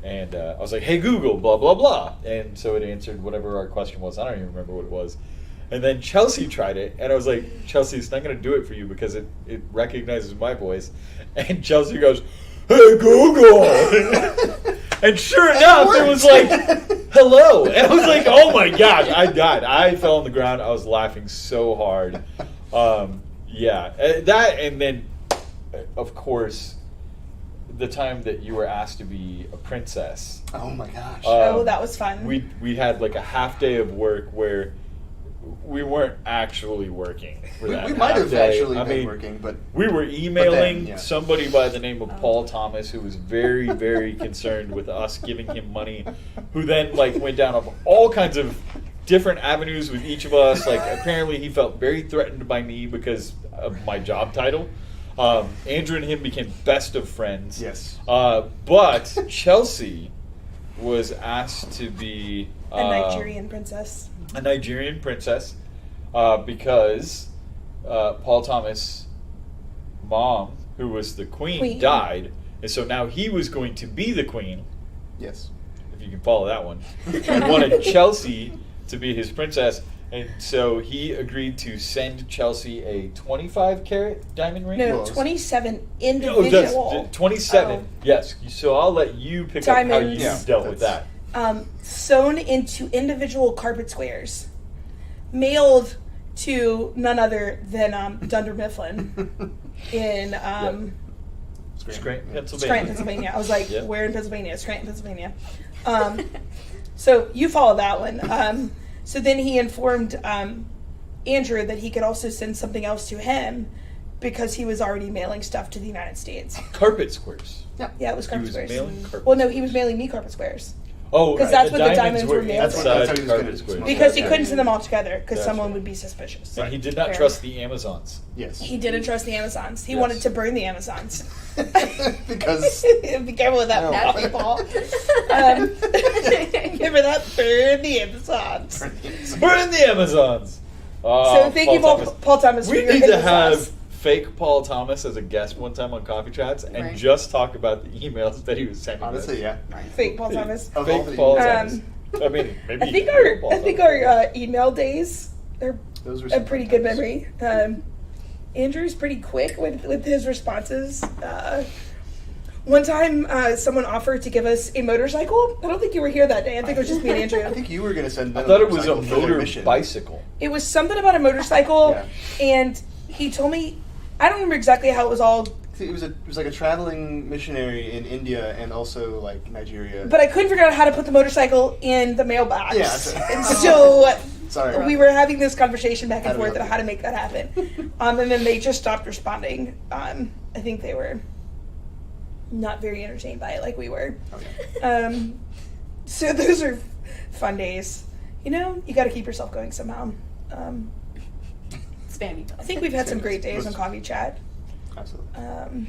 And I was like, hey Google, blah, blah, blah. And so it answered whatever our question was. I don't even remember what it was. And then Chelsea tried it, and I was like, Chelsea, it's not going to do it for you because it recognizes my voice. And Chelsea goes, hey Google. And sure enough, it was like, hello. And I was like, oh my gosh, I died. I fell on the ground. I was laughing so hard. Yeah, that, and then, of course, the time that you were asked to be a princess. Oh my gosh. Oh, that was fun. We had like a half day of work where we weren't actually working for that. We might have day. actually I been mean, working, but we were emailing yeah. somebody by the name of Paul Thomas, who was very, very concerned with us giving him money, who then like went down all kinds of different avenues with each of us. Like apparently he felt very threatened by me because of my job title. Andrew and him became best of friends. Yes. But Chelsea was asked to be a Nigerian princess. A Nigerian princess, because Paul Thomas' mom, who was the queen, died, and so now he was going to be the queen. Yes. If you can follow that one. And wanted Chelsea to be his princess, and so he agreed to send Chelsea a 25-carat diamond ring. No, 27 individual. Oh, 27. Yes. So I'll let you pick Diamonds. up how you dealt with that. Sewn into individual carpet squares, mailed to none other than Dunder Mifflin in Scranton, Pennsylvania. Scranton, Pennsylvania. I was like, Yep. where in Pennsylvania? Scranton, Pennsylvania. So you follow that one. So then he informed Andrew that he could also send something else to him because he was already mailing stuff to the United States. Carpet squares. Yeah, it was He carpet was squares. mailing carpet Well, no, he was mailing me carpet squares. Oh, Because right. that's what the diamonds were mailed That's for. how he Inside was carpet gonna squares. smoke Because that. he couldn't send them all together because Gotcha. someone would be suspicious. And he did not Fair. trust the Amazons. Yes. He didn't trust the Amazons. He Yes. wanted to burn the Amazons. Because Be careful with that, No. Paul, people. Remember that? Burn the Amazons. Burn the Amazons! So thank you, Paul Thomas, for We your need to hidden have sauce. fake Paul Thomas as a guest one time on Coffee Chats and Right. just talk about the emails that he was sending us. honestly, yeah. Fake Paul Thomas. Of all Fake the Paul emails. Thomas. I mean, maybe I think real Paul Thomas. our email days are Those were a some pretty fun good times. memory. Andrew's pretty quick with his responses. One time, someone offered to give us a motorcycle. I don't think you were here that day. I think it was just me and Andrew. I think you were going to send I them thought it was a motorcycle for their motor mission. bicycle. It was something about a motorcycle, Yeah. and he told me I don't remember exactly how it was all, It was like a traveling missionary in India and also like Nigeria. but I couldn't figure out how to put the motorcycle in the mailbox. Yeah, that's right. And so Sorry. we were having this conversation back How and do we forth help on how you? to make that happen. And then they just stopped responding. I think they were not very entertained by it like we were. Okay. So those are fun days. You know, you got to keep yourself going somehow. Spammy. I think we've had some great days on Coffee Chat. Absolutely.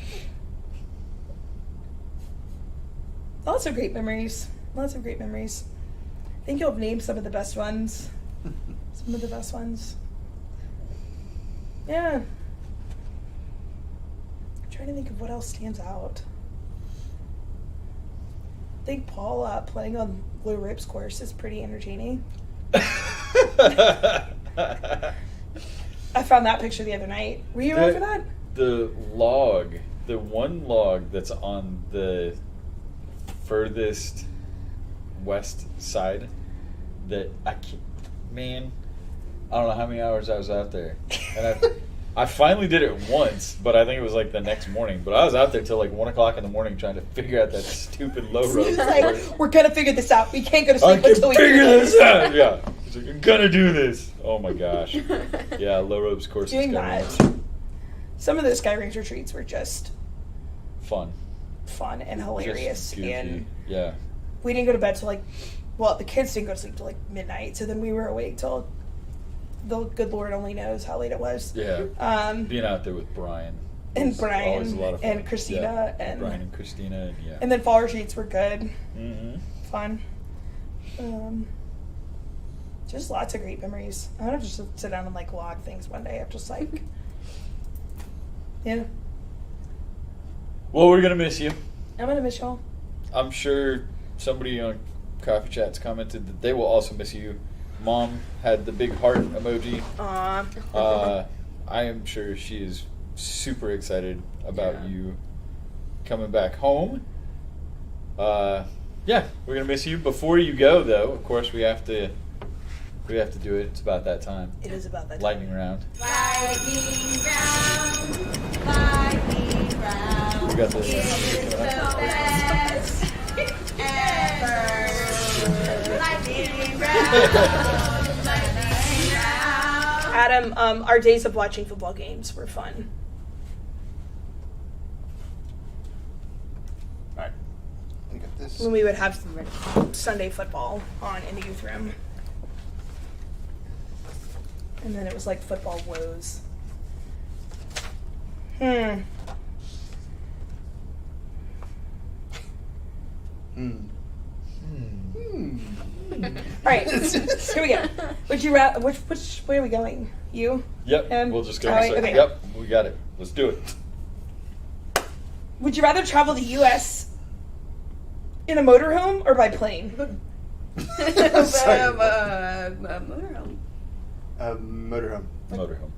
Lots of great memories. Lots of great memories. I think you'll name some of the best ones. Some of the best ones. Yeah. I'm trying to think of what else stands out. I think Paul playing on Blue Rip's course is pretty entertaining. I found that picture the other night. Were you around for that? The one log that's on the furthest west side that I can't, man, I don't know how many hours I was out there. And I finally did it once, but I think it was like the next morning. But I was out there till like 1 o'clock in the morning trying to figure out that stupid low road. It's like, we're gonna figure this out. We can't go to I sleep can until we figure do this out. Yeah. He's like, I'm gonna do this. Oh my gosh. Yeah, low ropes course Doing is gonna that. be Some of the Sky Range retreats were just fun. fun and hilarious. Just goofy. And Yeah. we didn't go to bed till like, well, the kids didn't go to sleep till like midnight. So then we were awake till the good Lord only knows how late it was. Yeah. Being out there with Brian. And was always Brian a lot of fun. and Christina and Brian and Christina and yeah. And then fall retreats were good, fun. Just lots of great memories. I want to just sit down and like log things one day. I'm just like, yeah, Well, we're gonna miss you. I'm gonna miss y'all. I'm sure somebody on Coffee Chats commented that they will also miss you. Mom had the big heart emoji. I am sure she is super excited about you coming back home. Yeah, we're gonna miss you. Before you go, though, of course we have to do it. It's about that time. It is about that time. Lightning round. Lightning round, lightning round. We got this. It's the best ever. Lightning round, lightning round. Adam, our days of watching football games were fun. Alright. I got this. When we would have Sunday football on in the youth room. And then it was like football woes. All right, here we go. Would you rather? Which way are we going? You? Yep. We'll just go. all right, okay. Yep. We got it. Let's do it. Would you rather travel the U.S. in a motorhome or by plane? Sorry. Motorhome. Motorhome. Motorhome.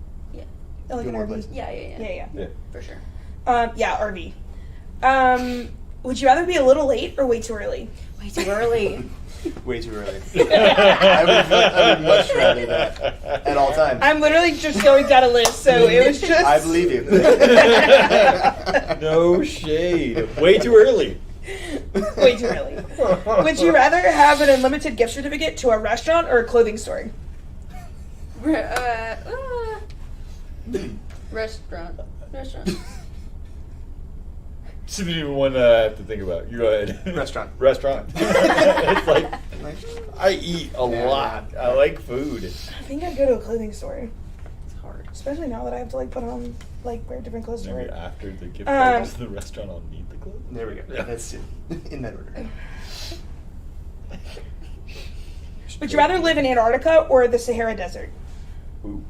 Like an More RV? place. Yeah. Yeah. For sure. Yeah, RV. Would you rather be a little late or way too early? Way too early. Way too early. I would much rather that at all times. I'm literally just going down a list, so it was just. I believe you. No shade. Way too early. Way too early. Would you rather have an unlimited gift certificate to a restaurant or a clothing store? Restaurant. She didn't even want to have to think about it. You go ahead. Restaurant. It's like, I eat a lot. I like food. I think I'd go to a clothing store, It's hard. especially now that I have to like put on like wear different clothes to Maybe work. after the gift card to the restaurant, I'll need the clothes. There we go. Yeah. That's it. In that order. Would you rather live in Antarctica or the Sahara Desert? Ooh.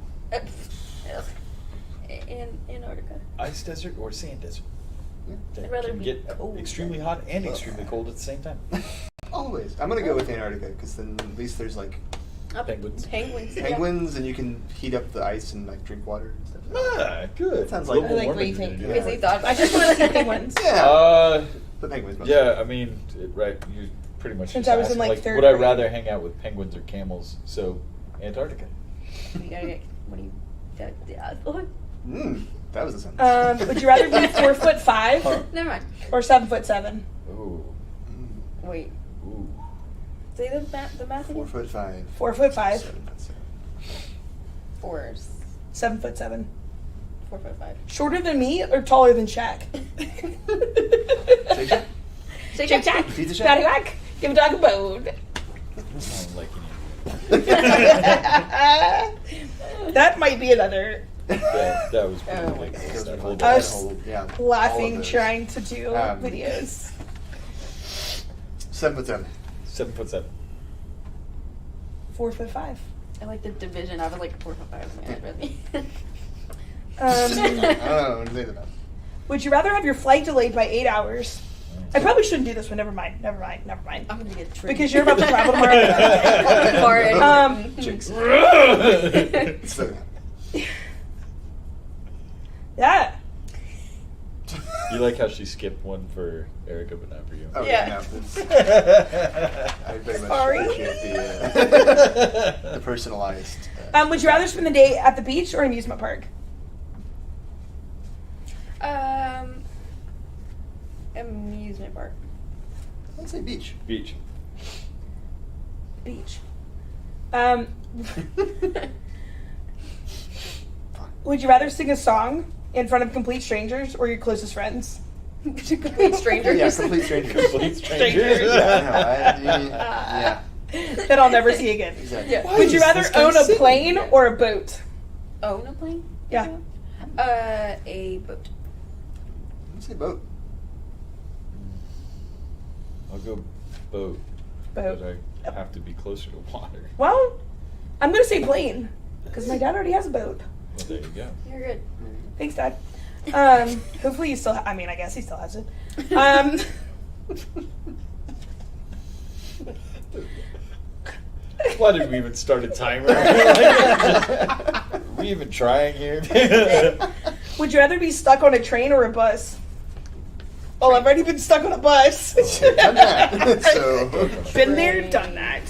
In Antarctica. Ice desert or sand desert? That I'd rather can be get cold. extremely hot and extremely cold at the same time. Always. I'm gonna go with Antarctica because then at least there's like Penguins. Penguins. yeah. penguins and you can heat up the ice and like drink water and stuff. Good. Sounds like- Global I like warming what you is think. gonna do Because that. they thought. I just want to see penguins. Yeah. The penguins. mostly. Yeah, I mean, right, you pretty much Since just I was in, asked, like, like, third would I grade. rather hang out with penguins or camels? So, Antarctica. You gotta get. What do you? That was a sentence. Would you rather be 4'5" Never mind. or 7'7"? Ooh. Wait. Ooh. Say the math again. 4'5". 4'5", 7'7". 7'7". 4'5". Shorter than me or taller than Shaq? Shake Shack? Shake Shack. Pizza Shack? Patty whack. Give a dog a bone. I don't like any of that. That might be another That was pretty Oh my ridiculous. gosh. That whole Us Yeah. laughing, all of those. trying to do videos. 7'7". 7'7". 4'5". I like the division. I was like 4'5" in my head, really. I don't know what to say to that. Would you rather have your flight delayed by 8 hours? I probably shouldn't do this one. Never mind. I'm gonna get tricked. Because you're about to travel tomorrow. Foreign. Jinx. So, Yeah. You like how she skipped one for Erika, but not for you. oh, Yeah. No, it's- I very much Sorry. appreciate the personalized. Would you rather spend the day at the beach or amusement park? Amusement park. I'd say beach. Beach. Beach. Would you rather sing a song in front of complete strangers or your closest friends? Complete strangers. Yeah, complete strangers. Complete Strangers. strangers. Yeah. That I'll never see again. Exactly. Yeah. Why Would you is rather this guy own a singing? plane or a boat? Own a plane? Yeah. A boat. I'd say boat. I'll go boat. Boat. But I have to be closer to water. Well, I'm gonna say plane because my dad already has a boat. Well, there you go. You're good. Thanks, Dad. Hopefully you still. I mean, I guess he still has it. Why did we even start a timer? Are we even trying here? Would you rather be stuck on a train or a bus? Oh, I've already been stuck on a bus. Done that. So, Been there, Train. done that.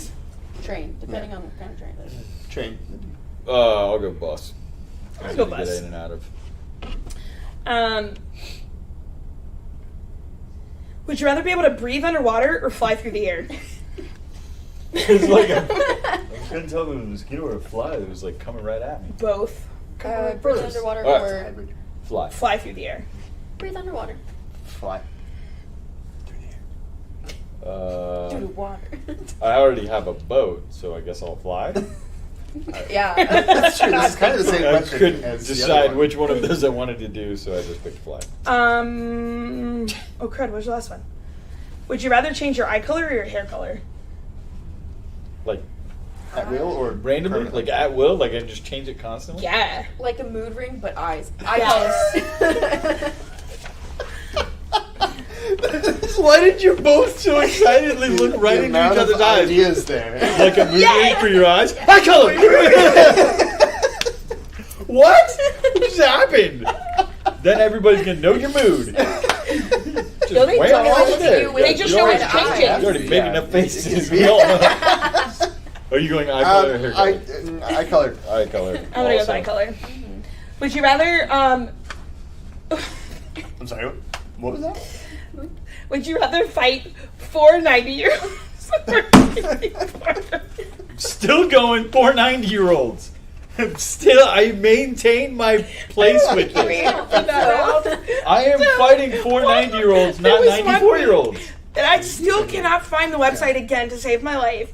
Train, depending on what kind of train it is. train. I'll go bus. I'll Easy go to bus. Get in and out of. Would you rather be able to breathe underwater or fly through the air? It's like I couldn't tell if it was a mosquito or a fly that was like coming right at me. Both. Breathe underwater Alright. or Hybrid. Fly. Fly through the air. breathe underwater. Fly. Due to water. I already have a boat, so I guess I'll fly. Yeah. That's true. This is kind of the same I question couldn't as the other decide one. which one of those I wanted to do, so I just picked fly. Oh crud, what's the last one? Would you rather change your eye color or your hair color? Like At will or randomly, permanently? like at will, like I just change it constantly. Yeah. Like a mood ring, but eyes. Eye Yeah. colors. Why did you both so excitedly look right The into amount each of other's eyes? ideas there. Like a mood Yeah. ring for your eyes? Eye color! What? What just happened? Then everybody's gonna know your mood. Just No, they wham don't. it right They there. just They just show already- it's changing. You already made Yeah. enough faces. We all know. Are you going eye color or hair color? Eye color. Eye color. I'm gonna go with Also. eye color. Would you rather I'm sorry. What was that? would you rather fight 4 90-year-olds? Still going 4 90-year-olds. Still, I maintain my place with this. I am fighting 4 90-year-olds, not There was one 94-year-olds. And I still cannot find the website again to save my life.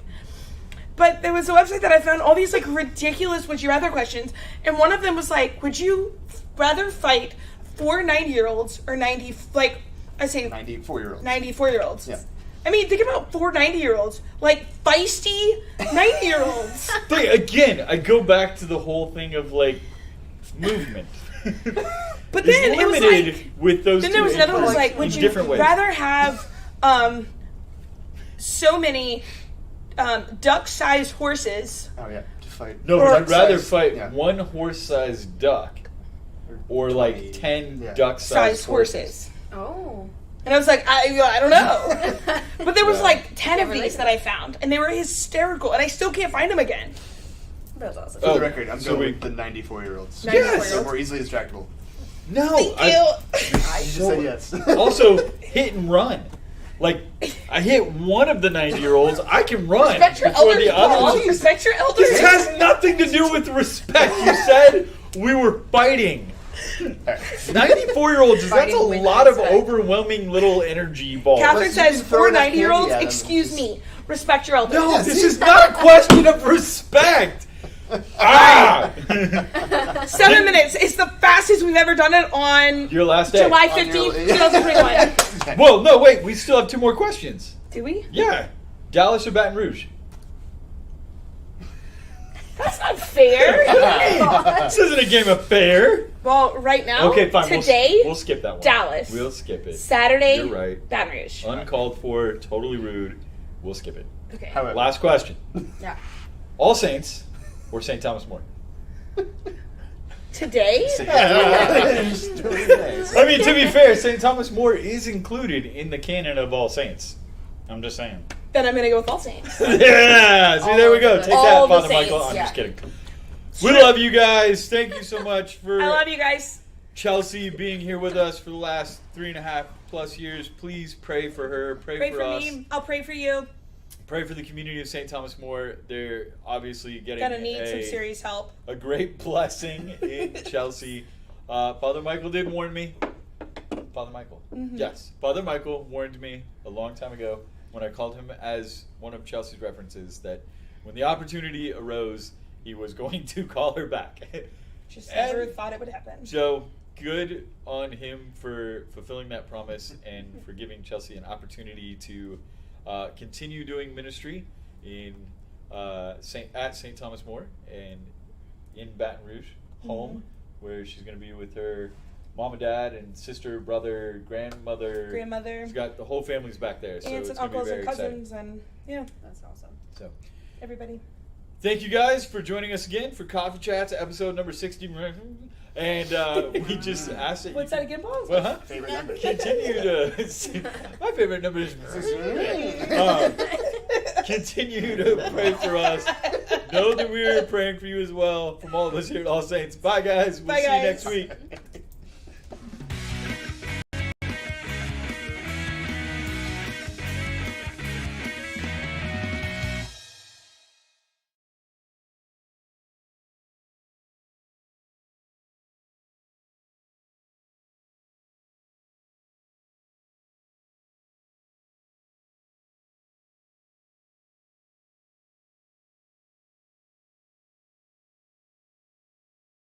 But there was a website that I found all these like ridiculous would you rather questions, and one of them was like, would you rather fight 4 90-year-olds or 94-year-old. 94-year-olds? Yeah. I mean, think about 4 90-year-olds, like feisty 90-year-olds. But again, I go back to the whole thing of like movement. But It's then it was limited like, with those then two there was another one that was inputs like, would in you different ways. rather have so many duck-sized horses? Oh yeah, to fight. No, or- I'd rather Size, fight yeah. one horse-sized duck or like 10 Yeah. duck-sized Sized horses. Oh. And I was like, I don't know. But there was Yeah. like 10 of Can't these relate. that I found, and they were hysterical, and I still can't find them again. That's awesome. For Oh, the record, I'm so going we- with the 94-year-olds. Yes! They're more easily distractible. No. Thank you. You just said yes. Also, hit and run. Like, I hit one of the 90-year-olds. I can run Respect your before elders, the other Paul. one. Respect your elders. This has nothing to do with respect. You said we were fighting. 94-year-olds, that's Fighting a with lot of respect. overwhelming little energy balls. Catherine you says, can throw for that 90-year-olds, candy at 'em. excuse me, respect your elders. No, Yes. this is not a question of respect. 7 minutes. It's the fastest we've ever done it on Your last day. July On your- 15th, 2021. Well, no, wait. We still have 2 more questions. Do we? Yeah. Dallas or Baton Rouge? That's not fair. This isn't a game of fair. Well, right now, Okay, fine. today, we'll skip that one. Dallas. We'll skip it. Saturday, You're right. Baton Rouge. Uncalled for, totally rude. We'll skip it. Okay. However, Last question. Yeah. All Saints or St. Thomas More? Today? I mean, to be fair, St. Thomas More is included in the canon of All Saints. I'm just saying. Then I'm going to go with All Saints. Yeah! See, there we go. Take All that, the Father Michael. Saints, I'm yeah. just kidding. We love you guys. Thank you so much for I love you guys. Chelsea being here with us for the last 3.5+ years. Please pray for her. Pray Pray for us. me. I'll pray for you. Pray for the community of St. Thomas More. They're obviously getting Gonna need some serious help. a great blessing in Chelsea. Father Michael did warn me. Father Michael. Mhm. Yes. Father Michael warned me a long time ago when I called him as one of Chelsea's references that when the opportunity arose, he was going to call her back. Just And- never thought it would happen. So good on him for fulfilling that promise and for giving Chelsea an opportunity to continue doing ministry in at St. Thomas More and in Baton Rouge, home, where she's going to be with her mom and dad and sister, brother, grandmother. Grandmother, She's got the whole family's back there, so aunts it's and going to be uncles very and exciting. cousins and, yeah, That's awesome. So. everybody. Thank you guys for joining us again for Coffee Chats, episode number 60. And we just asked that What's you that again, Paul? Well, favorite number. continue to my favorite number is continue to pray for us. Know that we are praying for you as well from all of us here at All Saints. Bye guys. We'll Bye, see you guys. next week.